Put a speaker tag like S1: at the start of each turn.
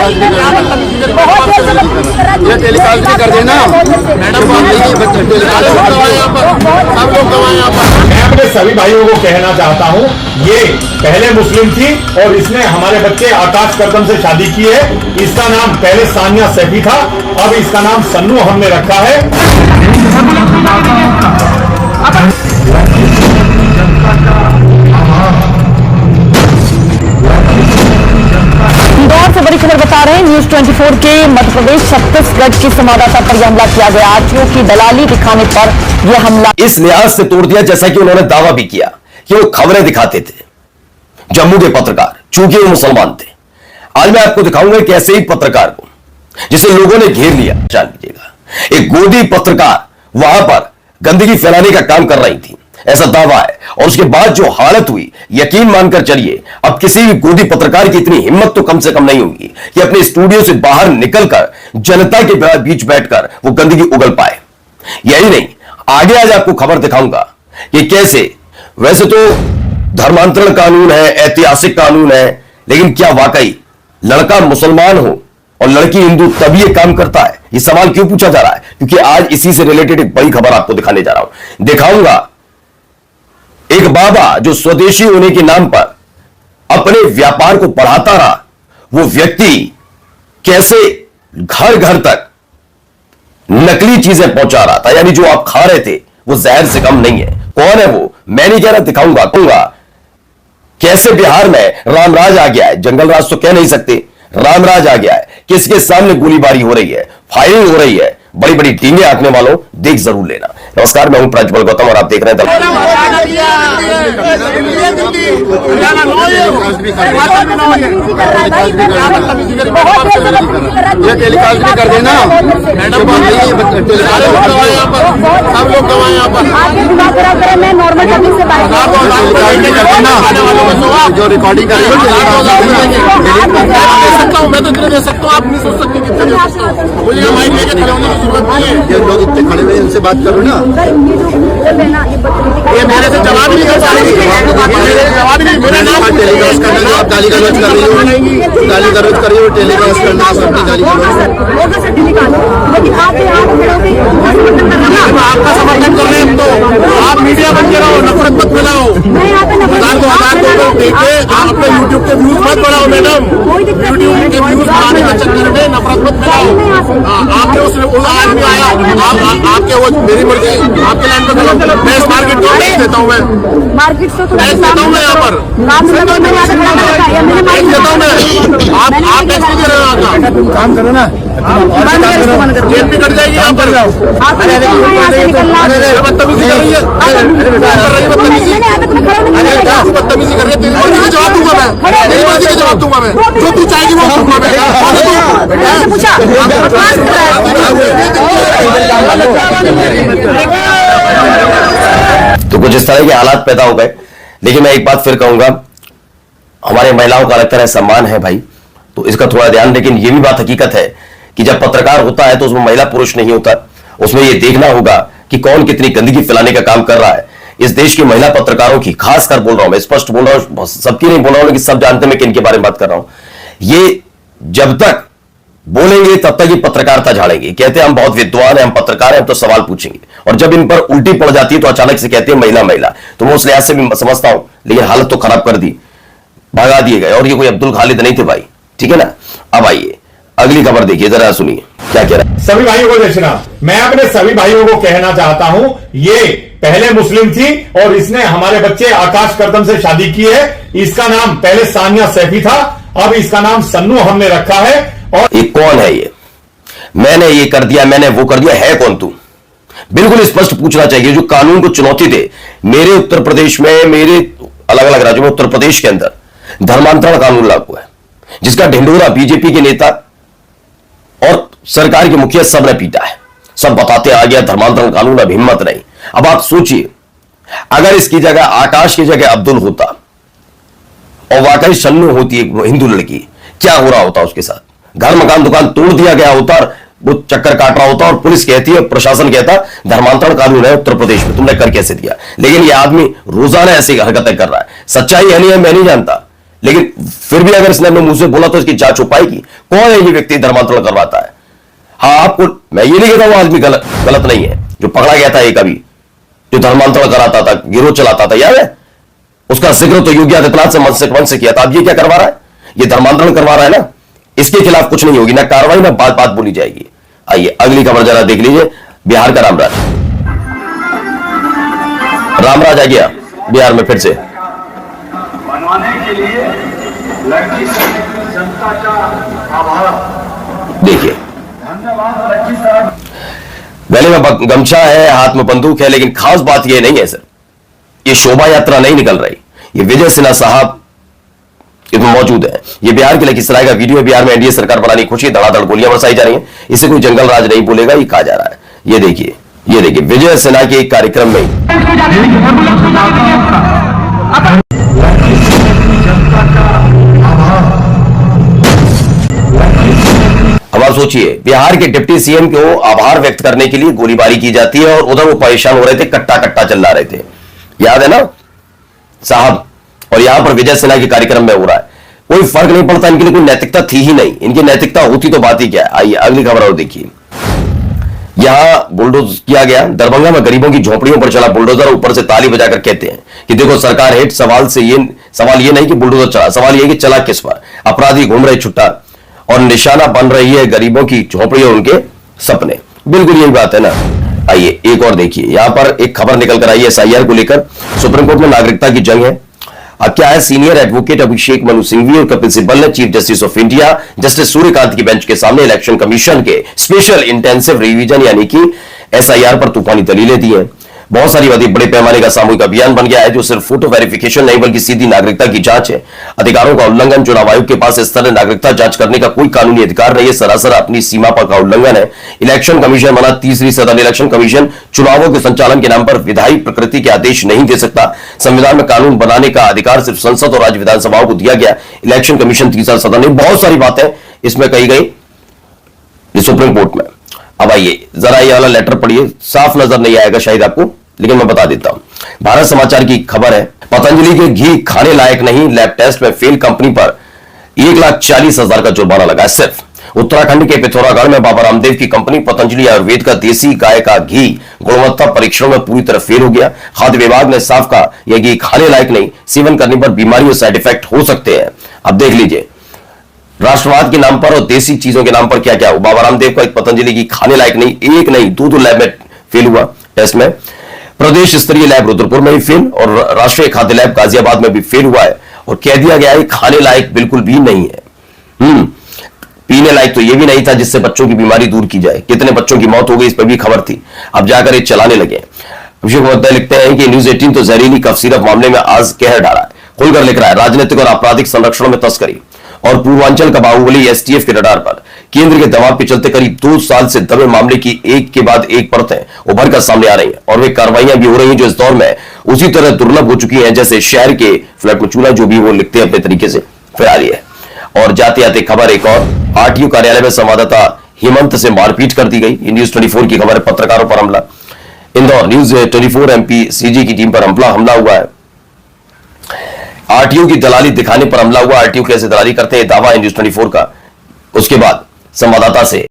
S1: ये टेलीकास्ट भी कर देना मैडम।
S2: मैं अपने सभी भाइयों को कहना चाहता हूँ, ये पहले मुस्लिम थी और इसने हमारे बच्चे आकाश करदम से शादी की है। इसका नाम पहले सानिया सैफी था, अब इसका नाम सन्नू हमने रखा है।
S3: इंदौर से बड़ी खबर बता रहे हैं न्यूज 24 के मध्य प्रदेश छत्तीसगढ़ की संवाददाता पर यह हमला किया गया। आरटीओ की दलाली दिखाने पर यह हमला
S4: इस लिहाज से तोड़ दिया जैसा कि उन्होंने दावा भी किया कि वो खबरें दिखाते थे। जम्मू के पत्रकार, चूंकि वो मुसलमान थे। आज मैं आपको दिखाऊंगा कि ऐसे ही पत्रकार को जिसे लोगों ने घेर लिया। जान लीजिएगा, एक गोदी पत्रकार वहां पर गंदगी फैलाने का काम कर रही थी, ऐसा दावा है। और उसके बाद जो हालत हुई, यकीन मानकर चलिए, अब किसी भी गोदी पत्रकार की इतनी हिम्मत तो कम से कम नहीं होगी कि अपने स्टूडियो से बाहर निकलकर जनता के बीच बैठकर वो गंदगी उगल पाए। यही नहीं, आगे आज आपको खबर दिखाऊंगा कि कैसे, वैसे तो धर्मांतरण कानून है, ऐतिहासिक कानून है, लेकिन क्या वाकई लड़का मुसलमान हो और लड़की हिंदू तभी ये काम करता है? ये सवाल क्यों पूछा जा रहा है? क्योंकि आज इसी से रिलेटेड एक बड़ी खबर आपको दिखाने जा रहा हूं। दिखाऊंगा एक बाबा जो स्वदेशी होने के नाम पर अपने व्यापार को बढ़ाता रहा, वो व्यक्ति कैसे घर घर तक नकली चीजें पहुंचा रहा था, यानी जो आप खा रहे थे वो जहर से कम नहीं है। कौन है वो मैं नहीं कह रहा, दिखाऊंगा। कहूंगा कैसे बिहार में रामराज आ गया है, जंगल राज तो कह नहीं सकते, रामराज आ गया है। किसके सामने गोलीबारी हो रही है, फायरिंग हो रही है, बड़ी बड़ी टीमें आंकने वालों देख जरूर लेना। नमस्कार, मैं हूं प्रज्वल गौतम और आप देख रहे हैं
S1: ये टेलीकास्ट भी कर देना मैडम। सब लोग गवाए यहाँ पर जो रिकॉर्डिंग कर मैं तो इतने दे सकता हूँ, आप नहीं सोच सकते कितने मुझे माइक लेके खड़े होने की जरूरत नहीं है। जो लोग इतने खड़े हुए उनसे बात करो ना। ये मेरे से जवाब नहीं कर पाएंगे, जवाब नहीं। मेरा नाम टेलीकास्ट करना जो आप गाली गलौज कर रही हो, गाली गलौज कर रही हो, टेलीकास्ट करना अपनी गाली गलौज। आपका समर्थन कर रहे हैं तो आप मीडिया बन के रहो, नफरत मत फैलाओ। 1000 देखे आप अपने यूट्यूब के व्यूज मत बढ़ाओ मैडम। यूट्यूब के व्यूज बढ़ाने के चक्कर में नफरत मत फैलाओ। आपने उस आदमी आया, आपके वो मेरी मर्जी, आपके लाइन पे खड़ा, मैं इस मार्केट को टैक्स देता हूँ, मैं मार्केट से तो टैक्स देता हूँ मैं यहाँ पर टैक्स देता हूँ मैं। आप टैक्स नहीं दे रहे हो, आपका काम करो ना, जेल भी कट जाएगी यहाँ पर। बदतमीजी कर रही है, बदतमीजी कर रही है। तेरी मर्जी का जवाब दूंगा मैं, तेरी मर्जी का जवाब दूंगा मैं, जो तू चाहेगी वो दूंगा मैं। तो कुछ इस तरह के हालात पैदा हो गए। लेकिन मैं एक बात फिर कहूंगा, हमारे महिलाओं का अलग तरह सम्मान है भाई, तो इसका थोड़ा ध्यान। लेकिन यह भी बात हकीकत है कि जब पत्रकार होता है तो उसमें महिला पुरुष नहीं होता, उसमें यह देखना होगा कि कौन कितनी गंदगी फैलाने का काम कर रहा है। इस देश की महिला पत्रकारों की खासकर बोल रहा हूं मैं, स्पष्ट बोल रहा हूं, सबकी नहीं बोल रहा हूं, लेकिन सब जानते हैं मैं किनके बारे में बात कर रहा हूं। ये जब तक बोलेंगे तब तक ये पत्रकारिता झाड़ेंगे, कहते हैं हम बहुत विद्वान हैं, हम पत्रकार हैं, हम तो सवाल पूछेंगे। और जब इन पर उल्टी पड़ जाती है तो अचानक से कहते हैं महिला महिला। तो मैं उस लिहाज से भी समझता हूं, लेकिन हालत तो खराब कर दी, भगा दिए गए। और ये कोई अब्दुल खालिद नहीं थे भाई, ठीक है ना। अब आइए अगली खबर देखिए, जरा सुनिए क्या कह रहा है।
S2: सभी भाइयों को देखना, मैं अपने सभी भाइयों को कहना चाहता हूं, ये पहले मुस्लिम थी और इसने हमारे बच्चे आकाश करदम से शादी की है। इसका नाम पहले सानिया सैफी था, अब इसका नाम सन्नू हमने रखा है। और
S4: ये कौन है? ये मैंने ये कर दिया, मैंने वो कर दिया, है कौन तू? बिल्कुल स्पष्ट पूछना चाहिए। जो कानून को चुनौती दे, मेरे उत्तर प्रदेश में, मेरे अलग अलग राज्यों में, उत्तर प्रदेश के अंदर धर्मांतरण कानून लागू है, जिसका ढिंडोरा बीजेपी के नेता और सरकार के मुखिया सब ने पीटा है। सब बताते आ गया धर्मांतरण कानून, अब हिम्मत नहीं। अब आप सोचिए, अगर इसकी जगह आकाश की जगह अब्दुल होता और वाकई सन्नू होती एक हिंदू लड़की, क्या हो रहा होता उसके साथ? घर मकान दुकान तोड़ दिया गया होता और वो चक्कर काट रहा होता और पुलिस कहती है, प्रशासन कहता धर्मांतरण कानून है उत्तर प्रदेश में, तुमने कर कैसे दिया? लेकिन ये आदमी रोजाना ऐसी हरकतें कर रहा है। सच्चाई है नहीं है मैं नहीं जानता,
S1: लेकिन फिर भी अगर इसने अपने मुंह से बोला तो इसकी जांच हो पाएगी। कौन है ये व्यक्ति धर्मांतरण करवाता है? हाँ, आपको मैं ये नहीं कहता वो आदमी गलत नहीं है जो पकड़ा गया था एक अभी, जो धर्मांतरण कराता था, गिरोह चलाता था, याद है? उसका जिक्र तो योगी आदित्यनाथ से मन से किया था। अब ये क्या करवा रहा है? ये धर्मांतरण करवा रहा है ना, इसके खिलाफ कुछ नहीं होगी, ना कार्रवाई ना बात बोली जाएगी। आइए अगली खबर जरा देख लीजिए। बिहार का रामराज आ गया बिहार में फिर से।
S5: बनवाने के लिए लड़की जनता का आभार।
S1: देखिए,
S5: धन्यवाद लड़की साहब।
S1: गले में गमछा है, हाथ में बंदूक है, लेकिन खास बात यह नहीं है सर, ये शोभा यात्रा नहीं निकल रही। ये विजय सिन्हा साहब इसमें मौजूद है। ये बिहार के लखीसराय का वीडियो है। बिहार में एनडीए सरकार बनाने की खुशी, धड़ाधड़ गोलियां बरसाई जा रही हैं। इसे कोई जंगल राज नहीं बोलेगा, ये कहा जा रहा है। ये देखिए विजय सिन्हा के एक कार्यक्रम में अब आप सोचिए, बिहार के डिप्टी सीएम को आभार व्यक्त करने के लिए गोलीबारी की जाती है और उधर वो परेशान हो रहे थे, कट्टा चिल्ला रहे थे, याद है ना साहब? और यहां पर विजय सिन्हा के कार्यक्रम में हो रहा है। कोई फर्क नहीं पड़ता, इनके लिए कोई नैतिकता थी ही नहीं। इनकी नैतिकता होती तो बात ही क्या है। आइए अगली खबर और देखिए। यहां बुलडोज किया गया। दरभंगा में गरीबों की झोपड़ियों पर चला बुलडोजर। ऊपर से ताली बजाकर कहते हैं कि देखो सरकार हेठ। सवाल ये नहीं कि बुलडोजर चला, सवाल ये कि चला किस पर। अपराधी घूम रहे छुट्टा और निशाना बन रही है गरीबों की झोपड़ी और उनके सपने। बिल्कुल यही बात है ना। आइए एक और देखिए, यहां पर एक खबर निकल कर आई है एसआईआर को लेकर। सुप्रीम कोर्ट में नागरिकता की जंग है। अब क्या है, सीनियर एडवोकेट अभिषेक मनु सिंघवी और कपिल सिब्बल ने chief justice of India justice Suryakant की बेंच के सामने इलेक्शन कमीशन के स्पेशल इंटेंसिव रिवीजन यानी कि एसआईआर पर तूफानी दलीलें दी हैं। बहुत सारी बातें, बड़े पैमाने का सामूहिक अभियान बन गया है जो सिर्फ फोटो वेरिफिकेशन नहीं बल्कि सीधी नागरिकता की जांच है। अधिकारों का उल्लंघन। चुनाव आयोग के पास इस तरह नागरिकता जांच करने का कोई कानूनी अधिकार नहीं है, सरासर अपनी सीमा पर का उल्लंघन है। इलेक्शन कमीशन बना तीसरी सदन। इलेक्शन कमीशन चुनावों के संचालन के नाम पर विधायी प्रकृति के आदेश नहीं दे सकता। संविधान में कानून बनाने का अधिकार सिर्फ संसद और राज्य विधानसभाओं को दिया गया। इलेक्शन कमीशन तीसरा सदन है। बहुत सारी बातें इसमें कही गई सुप्रीम कोर्ट में। अब आइए जरा ये वाला लेटर पढ़िए, साफ नजर नहीं आएगा शायद आपको, लेकिन मैं बता देता हूं। भारत समाचार की खबर है, पतंजलि के घी खाने लायक नहीं, लैब टेस्ट में फेल कंपनी पर 1,40,000 का जुर्माना लगा। सिर्फ उत्तराखंड के पिथौरागढ़ में बाबा रामदेव की कंपनी पतंजलि आयुर्वेद का देसी गाय का घी गुणवत्ता परीक्षण में पूरी तरह फेल हो गया। खाद्य विभाग ने साफ कहा यह घी खाने लायक नहीं, सेवन करने पर बीमारी और साइड इफेक्ट हो सकते हैं। अब देख लीजिए, राष्ट्रवाद के नाम पर और देसी चीजों के नाम पर क्या क्या हो। बाबा रामदेव का एक पतंजलि की खाने लायक नहीं, एक नहीं दो लैब में फेल हुआ टेस्ट में। प्रदेश स्तरीय लैब रुद्रपुर में भी फेल और राष्ट्रीय खाद्य लैब गाजियाबाद में भी फेल हुआ है। और कह दिया गया है खाने लायक बिल्कुल भी नहीं है। पीने लायक तो यह भी नहीं था जिससे बच्चों की बीमारी दूर की जाए। कितने बच्चों की मौत हो गई इस पर भी खबर थी, अब जाकर ये चलाने लगे। अभिषेक महोदय लिखते हैं कि न्यूज 18 तो जहरीली कफ सिरप मामले में आज कहर डाला है। खुलकर लिख रहा है, राजनीतिक और आपराधिक संरक्षण में तस्करी और पूर्वांचल का बाहुबली एसटीएफ के रडार पर। केंद्र के दबाव के चलते करीब 2 साल से दबे मामले की एक के बाद एक परतें उभर कर सामने आ रही हैं और वे कार्रवाइयां भी हो रही हैं जो इस दौर में उसी तरह दुर्लभ हो चुकी हैं जैसे शहर के फ्लैट में चूल्हा, जो भी वो लिखते हैं अपने तरीके से फिर आ रही है। और जाते आते खबर एक और, आरटीओ कार्यालय में संवाददाता हेमंत से मारपीट कर दी गई। न्यूज 24 की खबर है, पत्रकारों पर हमला। इंदौर न्यूज 24 एमपी सीजी की टीम पर हमला हुआ है। आरटीओ की दलाली दिखाने पर हमला हुआ। आरटीओ कैसे दलाली करते हैं दावा है न्यूज 24 का। उसके बाद संवाददाता से